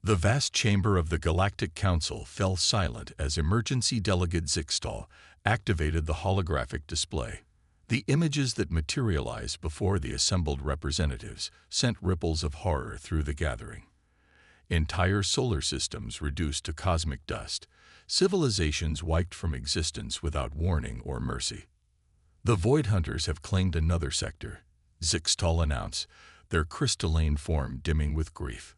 The vast chamber of the Galactic Council fell silent as emergency delegate Zixtal activated the holographic display. The images that materialized before the assembled representatives sent ripples of horror through the gathering. Entire solar systems reduced to cosmic dust, civilizations wiped from existence without warning or mercy. The Void Hunters have claimed another sector, Zixtal announced, their crystalline form dimming with grief.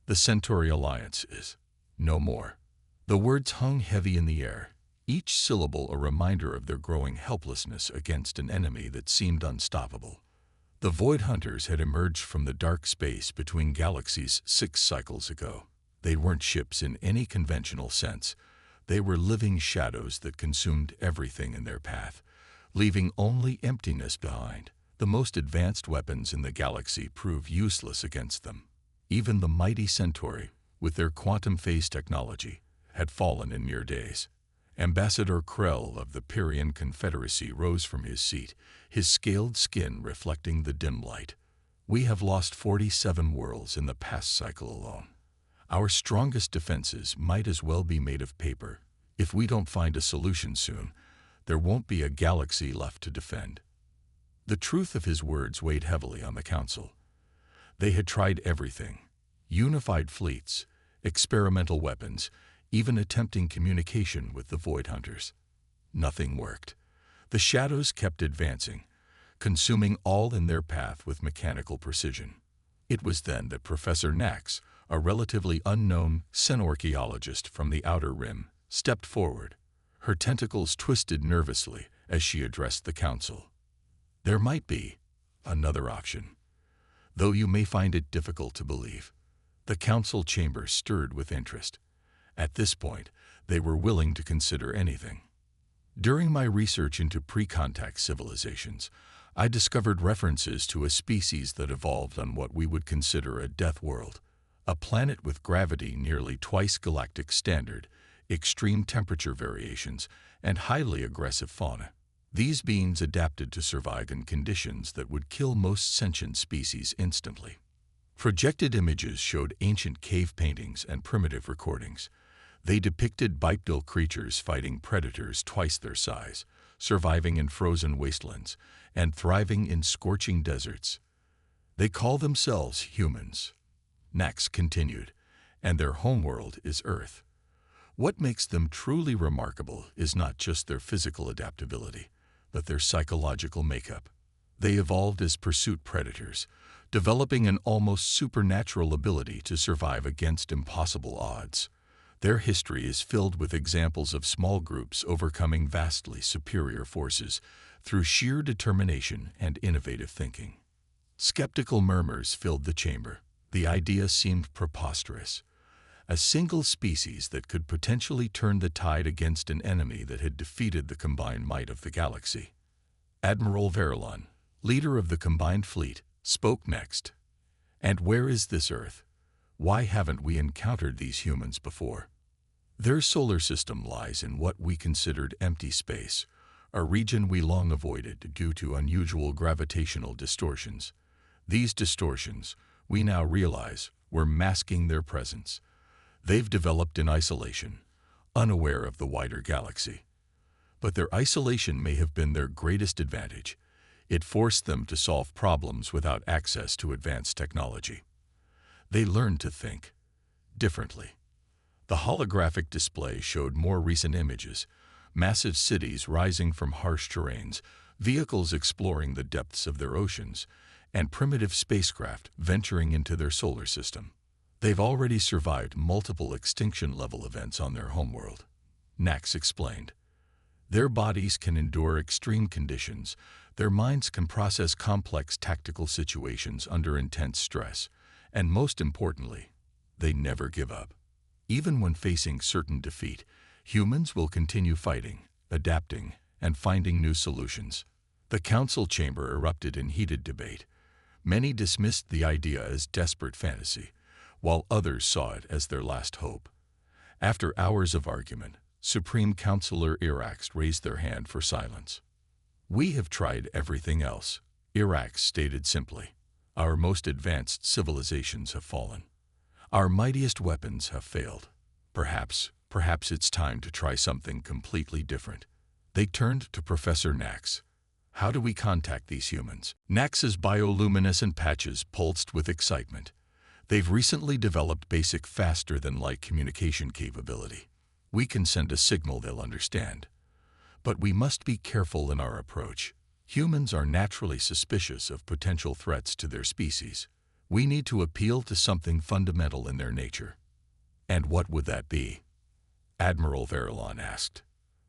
The Centauri Alliance is no more. The words hung heavy in the air, each syllable a reminder of their growing helplessness against an enemy that seemed unstoppable. The Void Hunters had emerged from the dark space between galaxies 6 cycles ago. They weren't ships in any conventional sense. They were living shadows that consumed everything in their path, leaving only emptiness behind. The most advanced weapons in the galaxy proved useless against them. Even the mighty Centauri, with their quantum phase technology, had fallen in mere days. Ambassador Krell of the Pyrrhian Confederacy rose from his seat, his scaled skin reflecting the dim light. We have lost 47 worlds in the past cycle alone. Our strongest defenses might as well be made of paper. If we don't find a solution soon, there won't be a galaxy left to defend. The truth of his words weighed heavily on the council. They had tried everything: unified fleets, experimental weapons, even attempting communication with the Void Hunters. Nothing worked. The shadows kept advancing, consuming all in their path with mechanical precision. It was then that Professor Nax, a relatively unknown xenorchaeologist from the Outer Rim, stepped forward. Her tentacles twisted nervously as she addressed the council. There might be another option, though you may find it difficult to believe. The council chamber stirred with interest. At this point, they were willing to consider anything. During my research into pre-contact civilizations, I discovered references to a species that evolved on what we would consider a death world, a planet with gravity nearly twice galactic standard, extreme temperature variations, and highly aggressive fauna. These beings adapted to survive in conditions that would kill most sentient species instantly. Projected images showed ancient cave paintings and primitive recordings. They depicted bipedal creatures fighting predators twice their size, surviving in frozen wastelands, and thriving in scorching deserts. They call themselves humans, Nax continued, and their homeworld is Earth. What makes them truly remarkable is not just their physical adaptability, but their psychological makeup. They evolved as pursuit predators, developing an almost supernatural ability to survive against impossible odds. Their history is filled with examples of small groups overcoming vastly superior forces through sheer determination and innovative thinking. Skeptical murmurs filled the chamber. The idea seemed preposterous. A single species that could potentially turn the tide against an enemy that had defeated the combined might of the galaxy. Admiral Verilon, leader of the combined fleet, spoke next. And where is this Earth? Why haven't we encountered these humans before? Their solar system lies in what we considered empty space, a region we long avoided due to unusual gravitational distortions. These distortions, we now realize, were masking their presence. They've developed in isolation, unaware of the wider galaxy. But their isolation may have been their greatest advantage. It forced them to solve problems without access to advanced technology. They learned to think differently. The holographic display showed more recent images, massive cities rising from harsh terrains, vehicles exploring the depths of their oceans, and primitive spacecraft venturing into their solar system. They've already survived multiple extinction-level events on their homeworld, Nax explained. Their bodies can endure extreme conditions, their minds can process complex tactical situations under intense stress, and most importantly, they never give up. Even when facing certain defeat, humans will continue fighting, adapting, and finding new solutions. The council chamber erupted in heated debate. Many dismissed the idea as desperate fantasy, while others saw it as their last hope. After hours of argument, Supreme Counselor Irax raised their hand for silence. We have tried everything else, Irax stated simply. Our most advanced civilizations have fallen. Our mightiest weapons have failed. Perhaps it's time to try something completely different. They turned to Professor Nax. How do we contact these humans? Nax's bioluminescent patches pulsed with excitement. They've recently developed basic faster-than-light communication capability. We can send a signal they'll understand. But we must be careful in our approach. Humans are naturally suspicious of potential threats to their species. We need to appeal to something fundamental in their nature. And what would that be? Admiral Verilon asked.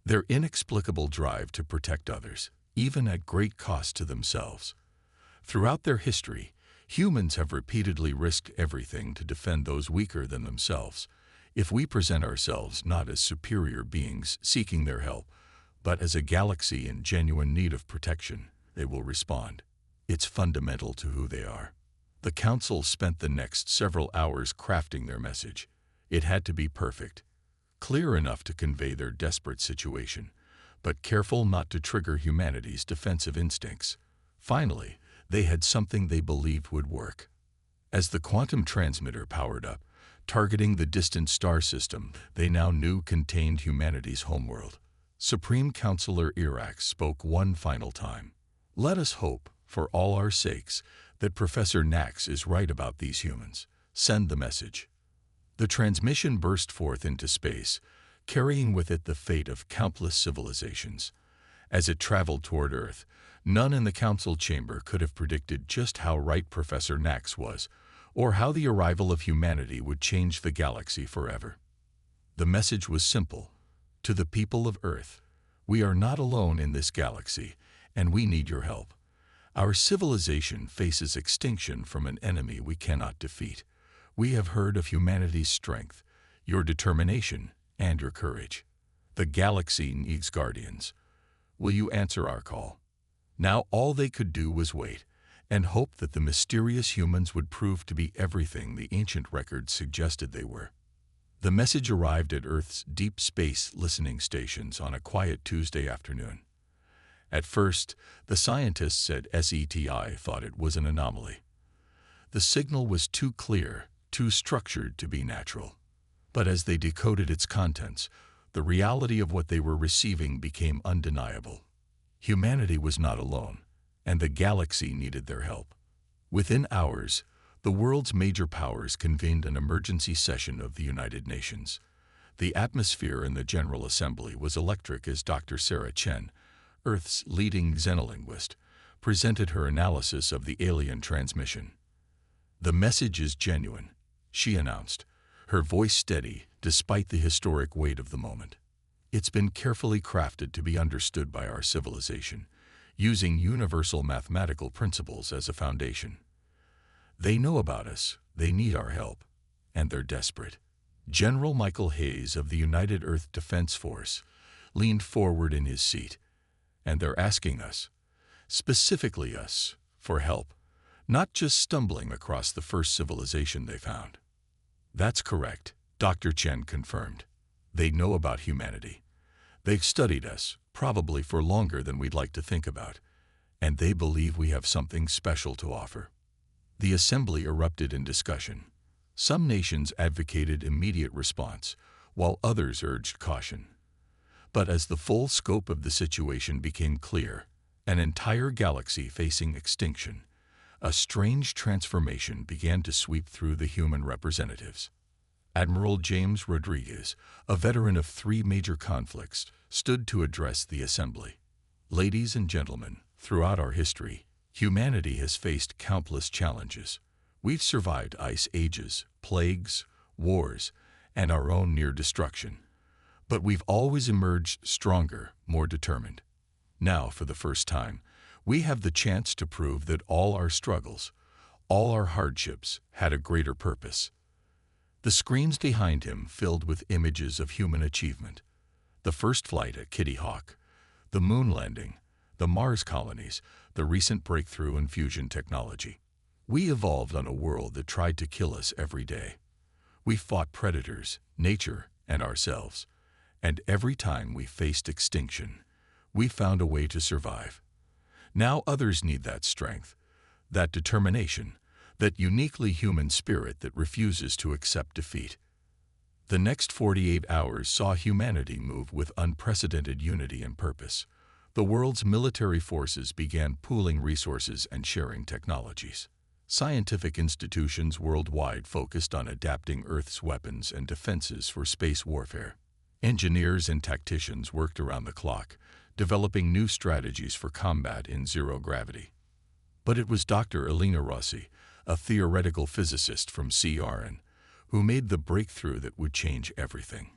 Their inexplicable drive to protect others, even at great cost to themselves. Throughout their history, humans have repeatedly risked everything to defend those weaker than themselves. If we present ourselves not as superior beings seeking their help, but as a galaxy in genuine need of protection, they will respond. It's fundamental to who they are. The Council spent the next several hours crafting their message. It had to be perfect, clear enough to convey their desperate situation, but careful not to trigger humanity's defensive instincts. Finally, they had something they believed would work. As the quantum transmitter powered up, targeting the distant star system they now knew contained humanity's homeworld, Supreme Counselor Irax spoke one final time. Let us hope, for all our sakes, that Professor Nax is right about these humans. Send the message. The transmission burst forth into space, carrying with it the fate of countless civilizations. As it traveled toward Earth, none in the Council chamber could have predicted just how right Professor Nax was, or how the arrival of humanity would change the galaxy forever. The message was simple. To the people of Earth, we are not alone in this galaxy, and we need your help. Our civilization faces extinction from an enemy we cannot defeat. We have heard of humanity's strength, your determination, and your courage. The galaxy needs guardians. Will you answer our call? Now all they could do was wait, and hope that the mysterious humans would prove to be everything the ancient records suggested they were. The message arrived at Earth's deep space listening stations on a quiet Tuesday afternoon. At first, the scientists at SETI thought it was an anomaly. The signal was too clear, too structured to be natural. But as they decoded its contents, the reality of what they were receiving became undeniable. Humanity was not alone, and the galaxy needed their help. Within hours, the world's major powers convened an emergency session of the United Nations. The atmosphere in the General Assembly was electric as Dr. Sarah Chen, Earth's leading xenolinguist, presented her analysis of the alien transmission. The message is genuine, she announced, her voice steady despite the historic weight of the moment. It's been carefully crafted to be understood by our civilization, using universal mathematical principles as a foundation. They know about us, they need our help, and they're desperate. General Michael Hayes of the United Earth Defense Force leaned forward in his seat, and they're asking us, specifically us, for help, not just stumbling across the first civilization they found. That's correct, Dr. Chen confirmed. They know about humanity. They've studied us, probably for longer than we'd like to think about, and they believe we have something special to offer. The assembly erupted in discussion. Some nations advocated immediate response, while others urged caution. But as the full scope of the situation became clear, an entire galaxy facing extinction, a strange transformation began to sweep through the human representatives. Admiral James Rodriguez, a veteran of 3 major conflicts, stood to address the assembly. Ladies and gentlemen, throughout our history, humanity has faced countless challenges. We've survived ice ages, plagues, wars, and our own near destruction. But we've always emerged stronger, more determined. Now, for the first time, we have the chance to prove that all our struggles, all our hardships, had a greater purpose. The screens behind him filled with images of human achievement. The first flight at Kitty Hawk, the moon landing, the Mars colonies, the recent breakthrough in fusion technology. We evolved on a world that tried to kill us every day. We fought predators, nature, and ourselves. And every time we faced extinction, we found a way to survive. Now others need that strength, that determination, that uniquely human spirit that refuses to accept defeat. The next 48 hours saw humanity move with unprecedented unity and purpose. The world's military forces began pooling resources and sharing technologies. Scientific institutions worldwide focused on adapting Earth's weapons and defenses for space warfare. Engineers and tacticians worked around the clock, developing new strategies for combat in zero gravity. But it was Dr. Elena Rossi, a theoretical physicist from CERN, who made the breakthrough that would change everything.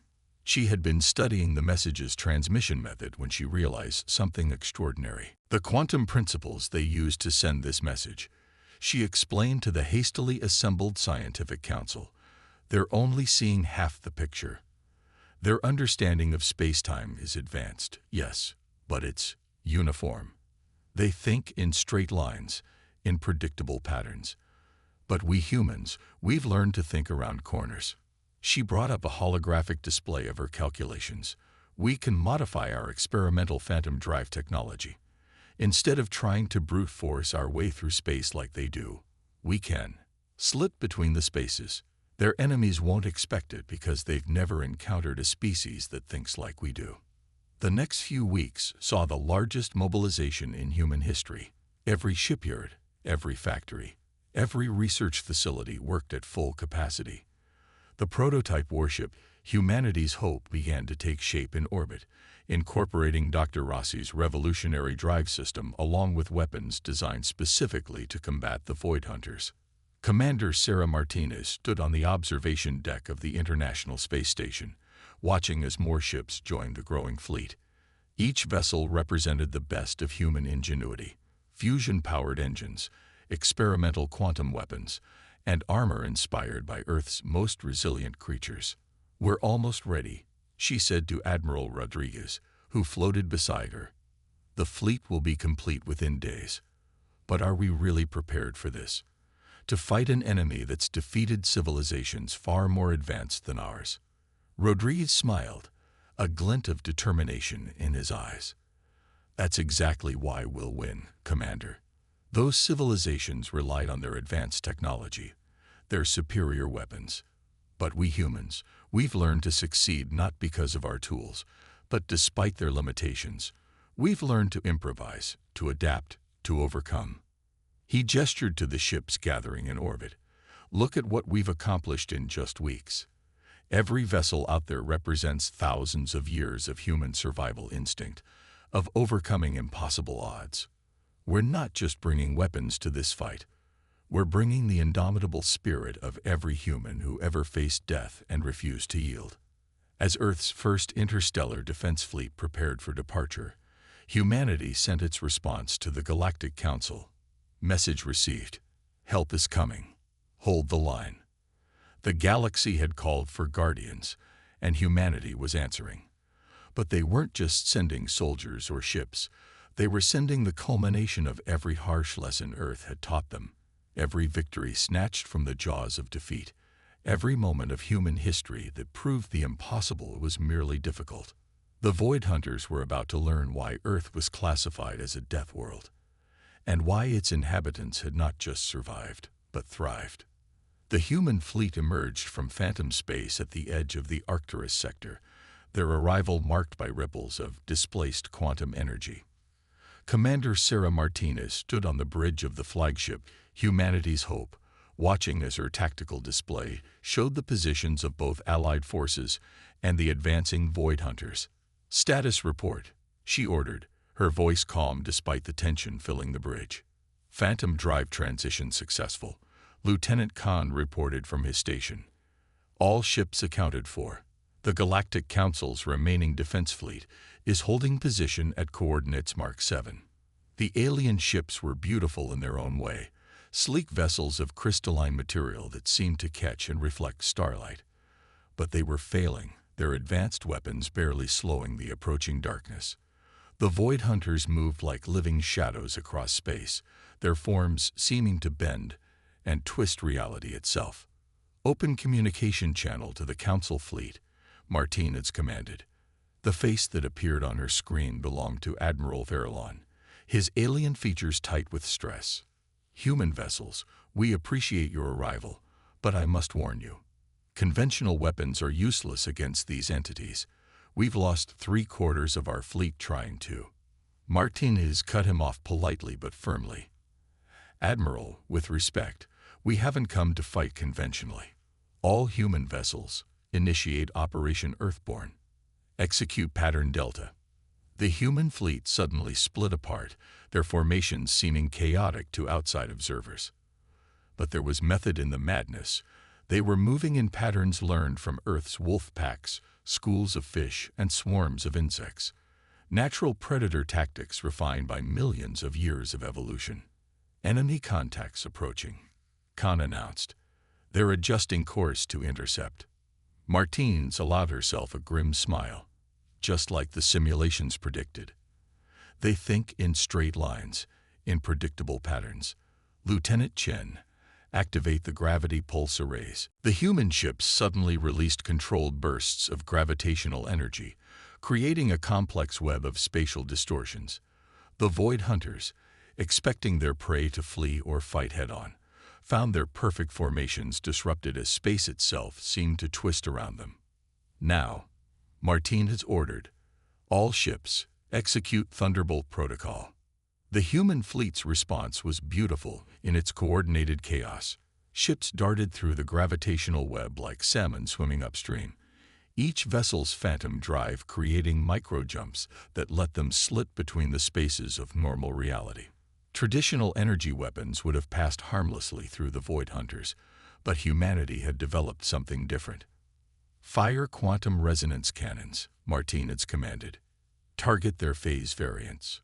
She had been studying the messages transmission method when she realized something extraordinary. The quantum principles they used to send this message. She explained to the hastily assembled scientific council, they're only seeing half the picture. Their understanding of space-time is advanced, yes, but it's uniform. They think in straight lines, in predictable patterns. But we humans, we've learned to think around corners. She brought up a holographic display of her calculations. We can modify our experimental phantom drive technology. Instead of trying to brute force our way through space like they do, we can slit between the spaces. Their enemies won't expect it because they've never encountered a species that thinks like we do. The next few weeks saw the largest mobilization in human history. Every shipyard, every factory, every research facility worked at full capacity. The prototype warship, Humanity's Hope, began to take shape in orbit, incorporating Dr. Rossi's revolutionary drive system along with weapons designed specifically to combat the Void Hunters. Commander Sarah Martinez stood on the observation deck of the International Space Station, watching as more ships joined the growing fleet. Each vessel represented the best of human ingenuity: fusion-powered engines, experimental quantum weapons, and armor inspired by Earth's most resilient creatures. "We're almost ready," she said to Admiral Rodriguez, who floated beside her. "The fleet will be complete within days. But are we really prepared for this? To fight an enemy that's defeated civilizations far more advanced than ours?" Rodriguez smiled, a glint of determination in his eyes. "That's exactly why we'll win, Commander. Those civilizations relied on their advanced technology, their superior weapons. But we humans, we've learned to succeed not because of our tools, but despite their limitations. We've learned to improvise, to adapt, to overcome." He gestured to the ships gathering in orbit. "Look at what we've accomplished in just weeks. Every vessel out there represents thousands of years of human survival instinct, of overcoming impossible odds. We're not just bringing weapons to this fight. We're bringing the indomitable spirit of every human who ever faced death and refused to yield." As Earth's first interstellar defense fleet prepared for departure, humanity sent its response to the Galactic Council. Message received. Help is coming. Hold the line. The galaxy had called for guardians, and humanity was answering. But they weren't just sending soldiers or ships. They were sending the culmination of every harsh lesson Earth had taught them. Every victory snatched from the jaws of defeat, every moment of human history that proved the impossible was merely difficult. The Void Hunters were about to learn why Earth was classified as a death world, and why its inhabitants had not just survived, but thrived. The human fleet emerged from phantom space at the edge of the Arcturus sector, their arrival marked by ripples of displaced quantum energy. Commander Sarah Martinez stood on the bridge of the flagship Humanity's Hope, watching as her tactical display showed the positions of both Allied forces and the advancing Void Hunters. "Status report," she ordered, her voice calm despite the tension filling the bridge. "Phantom drive transition successful," Lieutenant Khan reported from his station. "All ships accounted for. The Galactic Council's remaining defense fleet is holding position at coordinates Mark 7. The alien ships were beautiful in their own way, sleek vessels of crystalline material that seemed to catch and reflect starlight. But they were failing, their advanced weapons barely slowing the approaching darkness. The Void Hunters moved like living shadows across space, their forms seeming to bend and twist reality itself. "Open communication channel to the Council fleet," Martinez commanded. The face that appeared on her screen belonged to Admiral Verlon, his alien features tight with stress. "Human vessels, We appreciate your arrival, but I must warn you. Conventional weapons are useless against these entities. We've lost 3/4 of our fleet trying to. Martinez cut him off politely but firmly. Admiral, with respect, we haven't come to fight conventionally. All human vessels initiate Operation Earthborn. Execute Pattern Delta. The human fleet suddenly split apart, their formations seeming chaotic to outside observers. But there was method in the madness. They were moving in patterns learned from Earth's wolf packs, schools of fish, and swarms of insects. Natural predator tactics refined by millions of years of evolution. Enemy contacts approaching, Khan announced. They're adjusting course to intercept. Martins allowed herself a grim smile, just like the simulations predicted. They think in straight lines, in predictable patterns. Lieutenant Chen, activate the gravity pulse arrays. The human ships suddenly released controlled bursts of gravitational energy, creating a complex web of spatial distortions. The Void Hunters, expecting their prey to flee or fight head-on, found their perfect formations disrupted as space itself seemed to twist around them. Now, Martinez ordered, all ships, execute Thunderbolt Protocol. The human fleet's response was beautiful in its coordinated chaos. Ships darted through the gravitational web like salmon swimming upstream, each vessel's phantom drive creating micro-jumps that let them slit between the spaces of normal reality. Traditional energy weapons would have passed harmlessly through the Void Hunters, but humanity had developed something different. Fire quantum resonance cannons, Martinez commanded. Target their phase variants.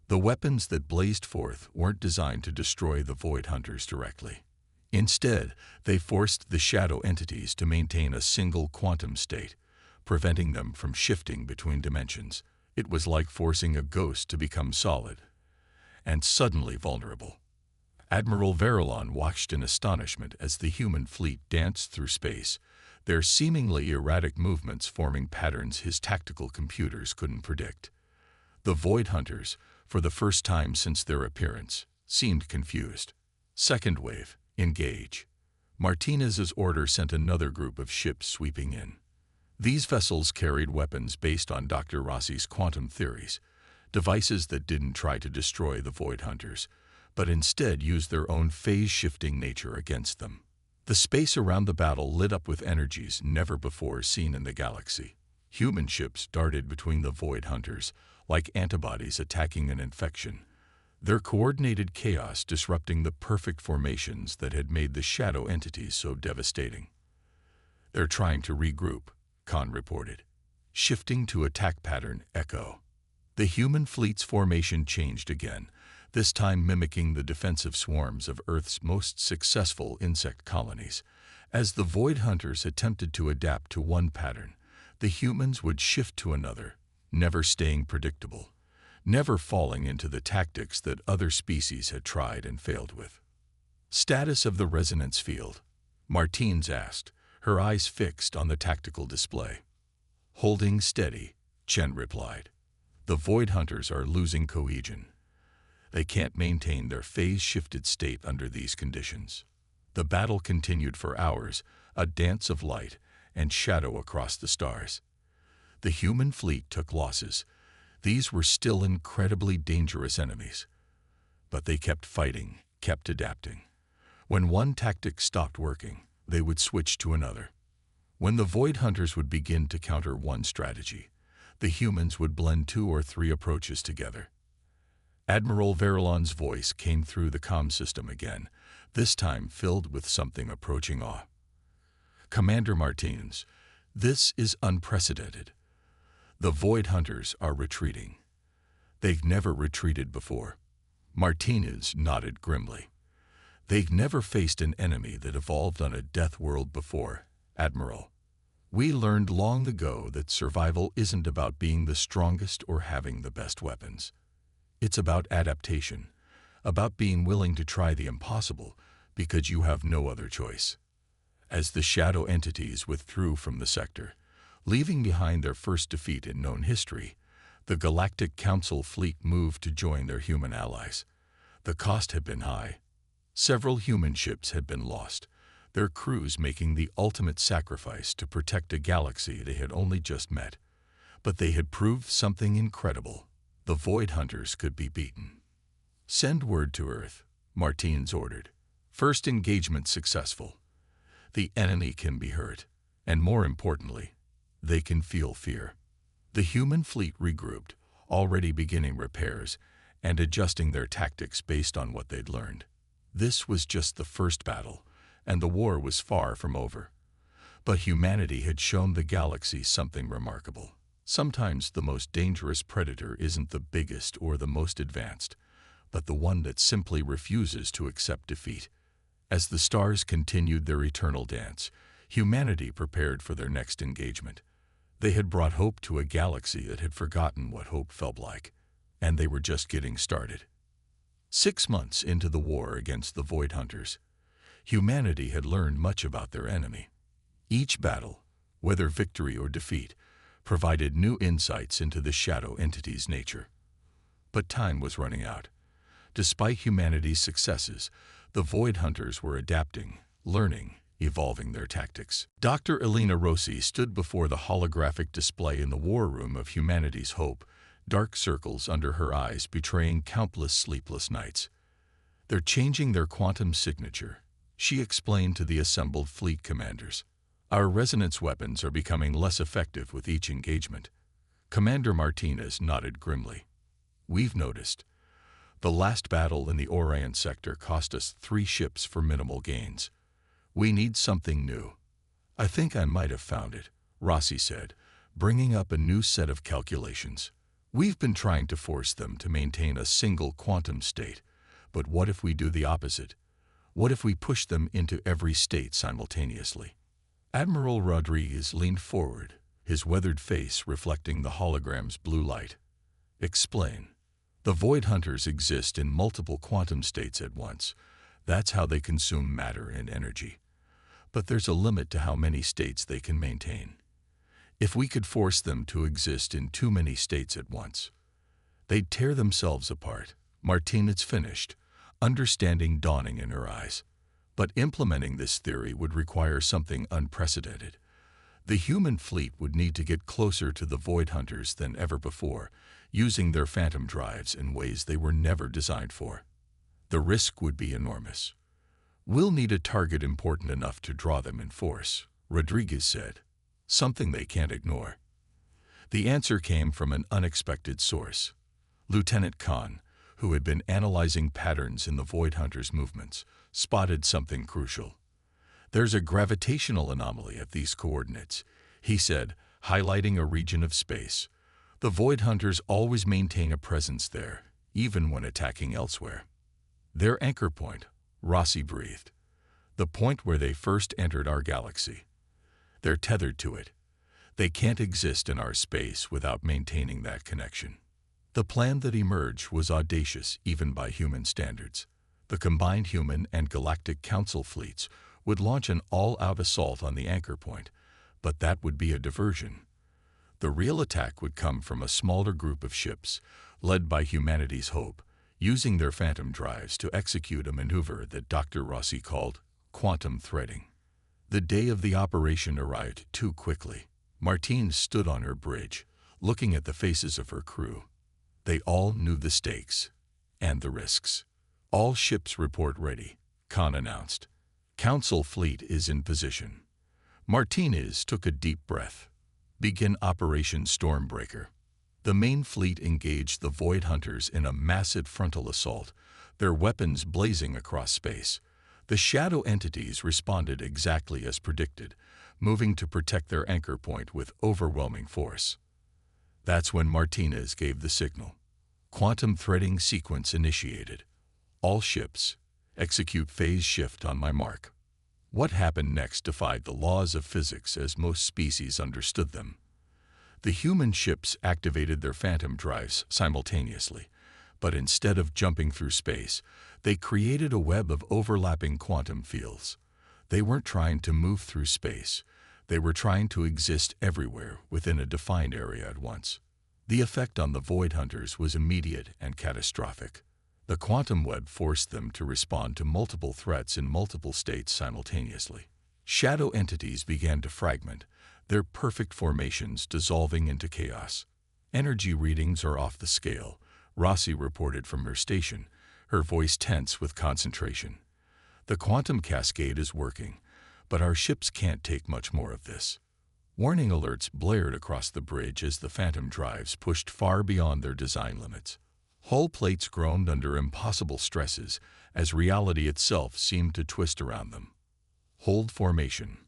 The weapons that blazed forth weren't designed to destroy the Void Hunters directly. Instead, they forced the shadow entities to maintain a single quantum state, preventing them from shifting between dimensions. It was like forcing a ghost to become solid and suddenly vulnerable. Admiral Verilon watched in astonishment as the human fleet danced through space, their seemingly erratic movements forming patterns his tactical computers couldn't predict. The Void Hunters, for the first time since their appearance, seemed confused. Second wave, engage. Martinez's order sent another group of ships sweeping in. These vessels carried weapons based on Dr. Rossi's quantum theories, devices that didn't try to destroy the Void Hunters, but instead used their own phase-shifting nature against them. The space around the battle lit up with energies never before seen in the galaxy. Human ships darted between the Void Hunters, like antibodies attacking an infection, their coordinated chaos disrupting the perfect formations that had made the shadow entities so devastating. They're trying to regroup, Khan reported. Shifting to attack pattern Echo. The human fleet's formation changed again, this time mimicking the defensive swarms of Earth's most successful insect colonies. As the Void Hunters attempted to adapt to one pattern, the humans would shift to another, never staying predictable, never falling into the tactics that other species had tried and failed with. Status of the resonance field, Martins asked, her eyes fixed on the tactical display. Holding steady, Chen replied. The Void Hunters are losing cohesion. They can't maintain their phase-shifted state under these conditions. The battle continued for hours, a dance of light and shadow across the stars. The human fleet took losses. These were still incredibly dangerous enemies. But they kept fighting, kept adapting. When one tactic stopped working, they would switch to another. When the Void Hunters would begin to counter one strategy, the humans would blend 2 or 3 approaches together. Admiral Verilon's voice came through the comm system again, this time filled with something approaching awe. Commander Martins, this is unprecedented. The Void Hunters are retreating. They've never retreated before. Martinez nodded grimly. They've never faced an enemy that evolved on a death world before, Admiral. We learned long ago that survival isn't about being the strongest or having the best weapons. It's about adaptation, about being willing to try the impossible because you have no other choice. As the shadow entities withdrew from the sector, leaving behind their first defeat in known history, the Galactic Council fleet moved to join their human allies. The cost had been high. Several human ships had been lost, their crews making the ultimate sacrifice to protect a galaxy they had only just met. But they had proved something incredible. The Void Hunters could be beaten. "Send word to Earth," Martines ordered. "First engagement successful. The enemy can be hurt, and more importantly, they can feel fear." The human fleet regrouped, already beginning repairs and adjusting their tactics based on what they'd learned. This was just the first battle, and the war was far from over. But humanity had shown the galaxy something remarkable. Sometimes the most dangerous predator isn't the biggest or the most advanced, but the one that simply refuses to accept defeat. As the stars continued their eternal dance, humanity prepared for their next engagement. They had brought hope to a galaxy that had forgotten what hope felt like, and they were just getting started. 6 months into the war against the Void Hunters, humanity had learned much about their enemy. Each battle, whether victory or defeat, provided new insights into the shadow entity's nature. But time was running out. Despite humanity's successes, the Void Hunters were adapting, learning, evolving their tactics. Dr. Elena Rossi stood before the holographic display in the war room of humanity's hope, dark circles under her eyes betraying countless sleepless nights. "They're changing their quantum signature," she explained to the assembled fleet commanders. "Our resonance weapons are becoming less effective with each engagement." Commander Martinez nodded grimly. "We've noticed. The last battle in the Orion sector cost us 3 ships for minimal gains. We need something new." "I think I might have found it," Rossi said, bringing up a new set of calculations. "We've been trying to force them to maintain a single quantum state, but what if we do the opposite? What if we push them into every state simultaneously?" Admiral Rodriguez leaned forward, his weathered face reflecting the hologram's blue light. "Explain." "The Void Hunters exist in multiple quantum states at once. That's how they consume matter and energy. But there's a limit to how many states they can maintain. If we could force them to exist in too many states at once, they'd tear themselves apart." Martinez finished, understanding dawning in her eyes. But implementing this theory would require something unprecedented. The human fleet would need to get closer to the Void Hunters than ever before, using their phantom drives in ways they were never designed for. The risk would be enormous. "We'll need a target important enough to draw them in force," Rodriguez said. "Something they can't ignore." The answer came from an unexpected source. Lieutenant Khan, who had been analyzing patterns in the Void Hunters' movements, spotted something crucial. "There's a gravitational anomaly at these coordinates," he said, highlighting a region of space. "The Void Hunters always maintain a presence there, even when attacking elsewhere." "Their anchor point," Rossi breathed. "The point where they first entered our galaxy. They're tethered to it. They can't exist in our space without maintaining that connection." The plan that emerged was audacious even by human standards. The combined human and Galactic Council fleets would launch an all-out assault on the anchor point, but that would be a diversion. The real attack would come from a smaller group of ships, led by humanity's hope, using their phantom drives to execute a maneuver that Dr. Rossi called quantum threading. The day of the operation arrived too quickly. Martine stood on her bridge, looking at the faces of her crew. They all knew the stakes and the risks. "All ships report ready," Khan announced. "Council fleet is in position." Martinez took a deep breath. "Begin Operation Stormbreaker." The main fleet engaged the Void Hunters in a massive frontal assault, their weapons blazing across space. The shadow entities responded exactly as predicted, moving to protect their anchor point with overwhelming force. That's when Martinez gave the signal. "Quantum threading sequence initiated. All ships, execute phase shift on my mark." What happened next defied the laws of physics as most species understood them. The human ships activated their phantom drives simultaneously, but instead of jumping through space, they created a web of overlapping quantum fields. They weren't trying to move through space. They were trying to exist everywhere within a defined area at once. The effect on the Void Hunters was immediate and catastrophic. The quantum web forced them to respond to multiple threats in multiple states simultaneously. Shadow entities began to fragment, their perfect formations dissolving into chaos. Energy readings are off the scale, Rossi reported from her station, her voice tense with concentration. The quantum cascade is working, but our ships can't take much more of this. Warning alerts blared across the bridge as the phantom drives pushed far beyond their design limits. Hull plates groaned under impossible stresses as reality itself seemed to twist around them. Hold formation,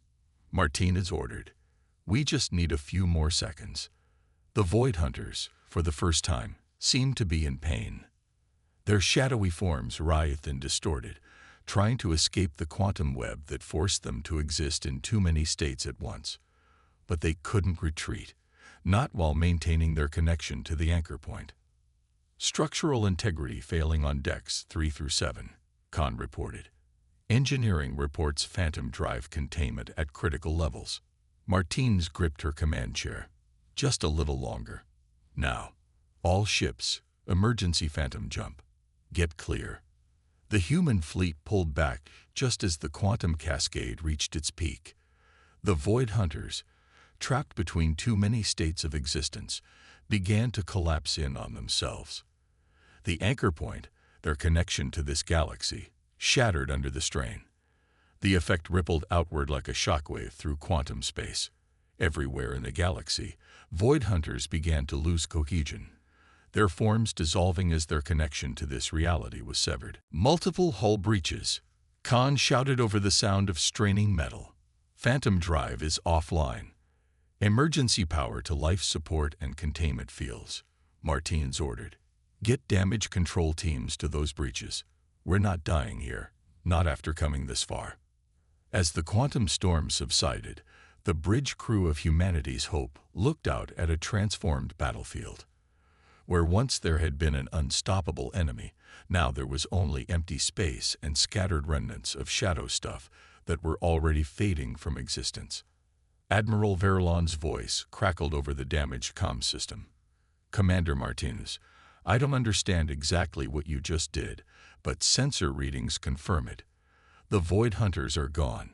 Martinez ordered. We just need a few more seconds. The Void Hunters, for the first time, seemed to be in pain. Their shadowy forms writhed and distorted, trying to escape the quantum web that forced them to exist in too many states at once. But they couldn't retreat, not while maintaining their connection to the anchor point. Structural integrity failing on decks 3 through 7, Khan reported. Engineering reports phantom drive containment at critical levels. Martinez gripped her command chair. Just a little longer. Now, all ships, emergency phantom jump. Get clear. The human fleet pulled back just as the quantum cascade reached its peak. The Void Hunters, trapped between too many states of existence, began to collapse in on themselves. The anchor point, their connection to this galaxy, shattered under the strain. The effect rippled outward like a shockwave through quantum space. Everywhere in the galaxy, Void Hunters began to lose cohesion, their forms dissolving as their connection to this reality was severed. Multiple hull breaches. Khan shouted over the sound of straining metal. Phantom drive is offline. Emergency power to life support and containment fields, Martinez ordered. Get damage control teams to those breaches. We're not dying here, not after coming this far. As the quantum storm subsided, the bridge crew of humanity's hope looked out at a transformed battlefield. Where once there had been an unstoppable enemy, now there was only empty space and scattered remnants of shadow stuff that were already fading from existence. Admiral Verlon's voice crackled over the damaged comm system. Commander Martinez, I don't understand exactly what you just did, but sensor readings confirm it. The Void Hunters are gone.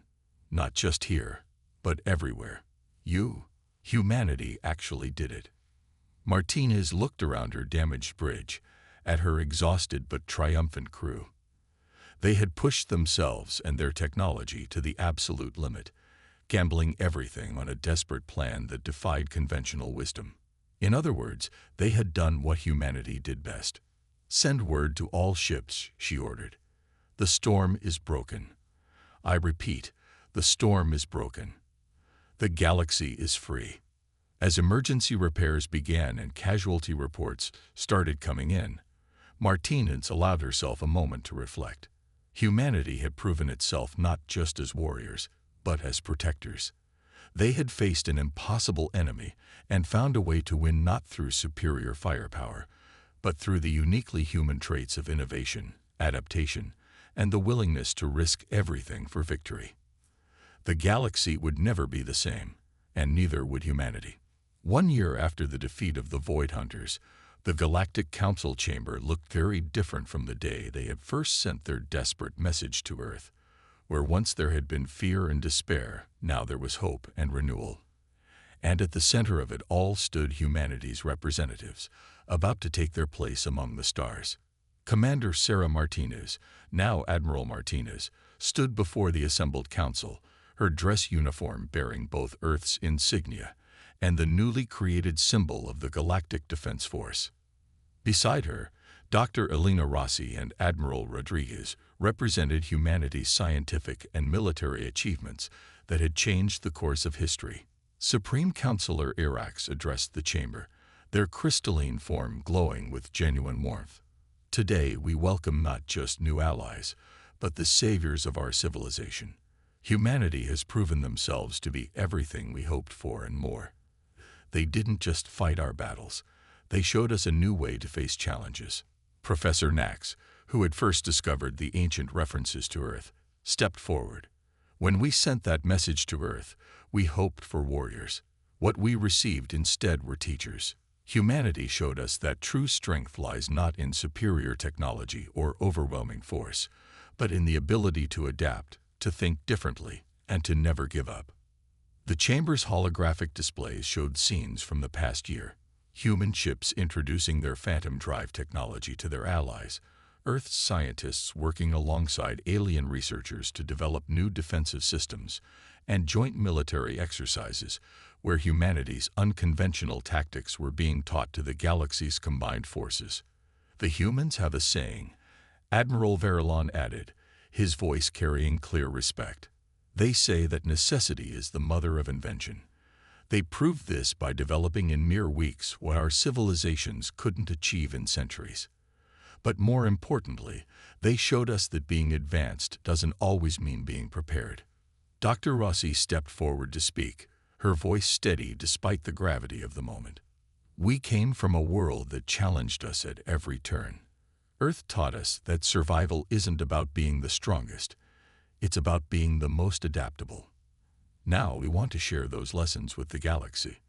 Not just here, but everywhere. Humanity actually did it. Martinez looked around her damaged bridge, at her exhausted but triumphant crew. They had pushed themselves and their technology to the absolute limit, gambling everything on a desperate plan that defied conventional wisdom. In other words, they had done what humanity did best. Send word to all ships, she ordered. The storm is broken. I repeat, the storm is broken. The galaxy is free. As emergency repairs began and casualty reports started coming in, Martinez allowed herself a moment to reflect. Humanity had proven itself not just as warriors, but as protectors. They had faced an impossible enemy and found a way to win not through superior firepower, but through the uniquely human traits of innovation, adaptation, and the willingness to risk everything for victory. The galaxy would never be the same, and neither would humanity. 1 year after the defeat of the Void Hunters, the Galactic Council chamber looked very different from the day they had first sent their desperate message to Earth. Where once there had been fear and despair, now there was hope and renewal. And at the center of it all stood humanity's representatives, about to take their place among the stars. Commander Sarah Martinez, now Admiral Martinez, stood before the assembled council, her dress uniform bearing both Earth's insignia and the newly created symbol of the Galactic Defense Force. Beside her, Dr. Elena Rossi and Admiral Rodriguez represented humanity's scientific and military achievements that had changed the course of history. Supreme Counselor Irax addressed the chamber, their crystalline form glowing with genuine warmth. Today we welcome not just new allies, but the saviors of our civilization. Humanity has proven themselves to be everything we hoped for and more. They didn't just fight our battles, they showed us a new way to face challenges. Professor Nax, who had first discovered the ancient references to Earth, stepped forward. When we sent that message to Earth, we hoped for warriors. What we received instead were teachers. Humanity showed us that true strength lies not in superior technology or overwhelming force, but in the ability to adapt, to think differently, and to never give up. The chamber's holographic displays showed scenes from the past year. Human ships introducing their phantom drive technology to their allies, Earth's scientists working alongside alien researchers to develop new defensive systems, and joint military exercises where humanity's unconventional tactics were being taught to the galaxy's combined forces. The humans have a saying, Admiral Verilon added, his voice carrying clear respect. They say that necessity is the mother of invention. They proved this by developing in mere weeks what our civilizations couldn't achieve in centuries. But more importantly, they showed us that being advanced doesn't always mean being prepared. Dr. Rossi stepped forward to speak, her voice steady despite the gravity of the moment. We came from a world that challenged us at every turn. Earth taught us that survival isn't about being the strongest, it's about being the most adaptable. Now we want to share those lessons with the galaxy.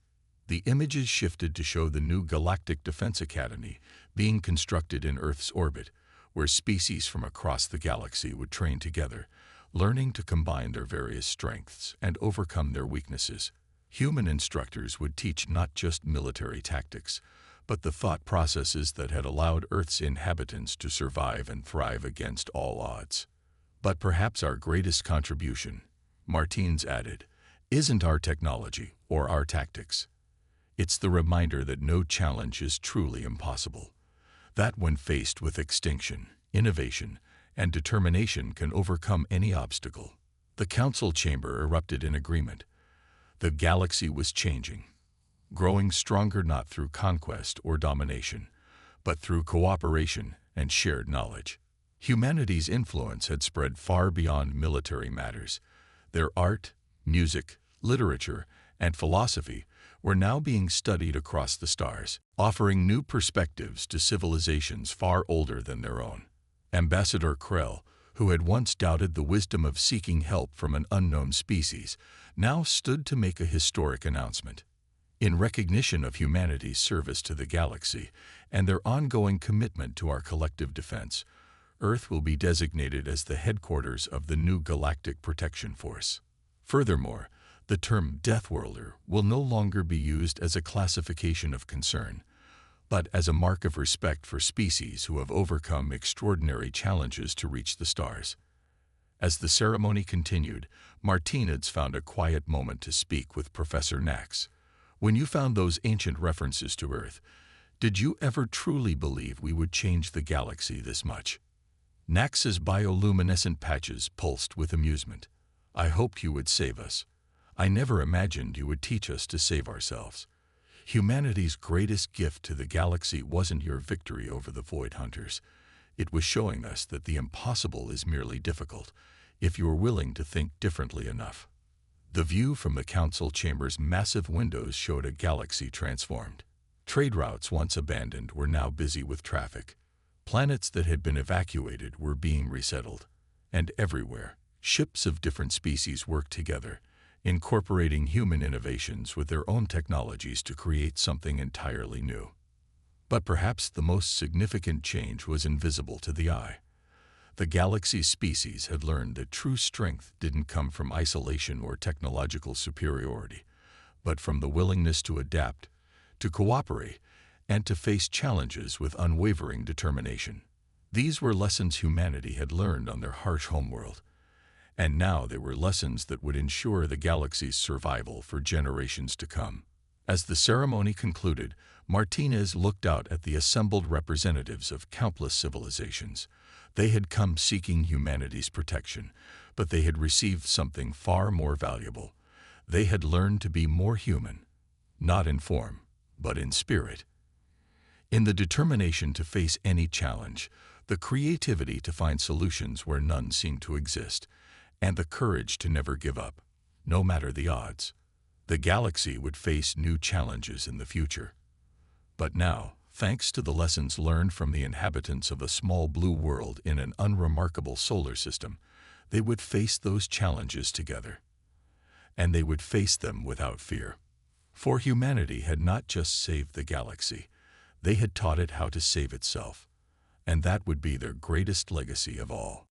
The images shifted to show the new Galactic Defense Academy being constructed in Earth's orbit, where species from across the galaxy would train together, learning to combine their various strengths and overcome their weaknesses. Human instructors would teach not just military tactics, but the thought processes that had allowed Earth's inhabitants to survive and thrive against all odds. But perhaps our greatest contribution, Martins added, isn't our technology or our tactics. It's the reminder that no challenge is truly impossible, that when faced with extinction, innovation, and determination can overcome any obstacle. The council chamber erupted in agreement. The galaxy was changing, growing stronger not through conquest or domination, but through cooperation and shared knowledge. Humanity's influence had spread far beyond military matters. Their art, music, literature, and philosophy were now being studied across the stars, offering new perspectives to civilizations far older than their own. Ambassador Krell, who had once doubted the wisdom of seeking help from an unknown species, now stood to make a historic announcement. In recognition of humanity's service to the galaxy and their ongoing commitment to our collective defense, Earth will be designated as the headquarters of the new Galactic Protection Force. Furthermore, the term Deathworlder will no longer be used as a classification of concern, but as a mark of respect for species who have overcome extraordinary challenges to reach the stars. As the ceremony continued, Martinez found a quiet moment to speak with Professor Nax. When you found those ancient references to Earth, did you ever truly believe we would change the galaxy this much? Nax's bioluminescent patches pulsed with amusement. I hoped you would save us. I never imagined you would teach us to save ourselves. Humanity's greatest gift to the galaxy wasn't your victory over the Void Hunters. It was showing us that the impossible is merely difficult, if you are willing to think differently enough. The view from the council chamber's massive windows showed a galaxy transformed. Trade routes once abandoned were now busy with traffic. Planets that had been evacuated were being resettled. And everywhere, ships of different species worked together, incorporating human innovations with their own technologies to create something entirely new. But perhaps the most significant change was invisible to the eye. The galaxy's species had learned that true strength didn't come from isolation or technological superiority, but from the willingness to adapt, to cooperate, and to face challenges with unwavering determination. These were lessons humanity had learned on their harsh homeworld, and now they were lessons that would ensure the galaxy's survival for generations to come. As the ceremony concluded, Martinez looked out at the assembled representatives of countless civilizations. They had come seeking humanity's protection, but they had received something far more valuable. They had learned to be more human, not in form, but in spirit. In the determination to face any challenge, the creativity to find solutions where none seemed to exist, and the courage to never give up, no matter the odds. The galaxy would face new challenges in the future. But now, thanks to the lessons learned from the inhabitants of a small blue world in an unremarkable solar system, they would face those challenges together. And they would face them without fear. For humanity had not just saved the galaxy, they had taught it how to save itself, and that would be their greatest legacy of all.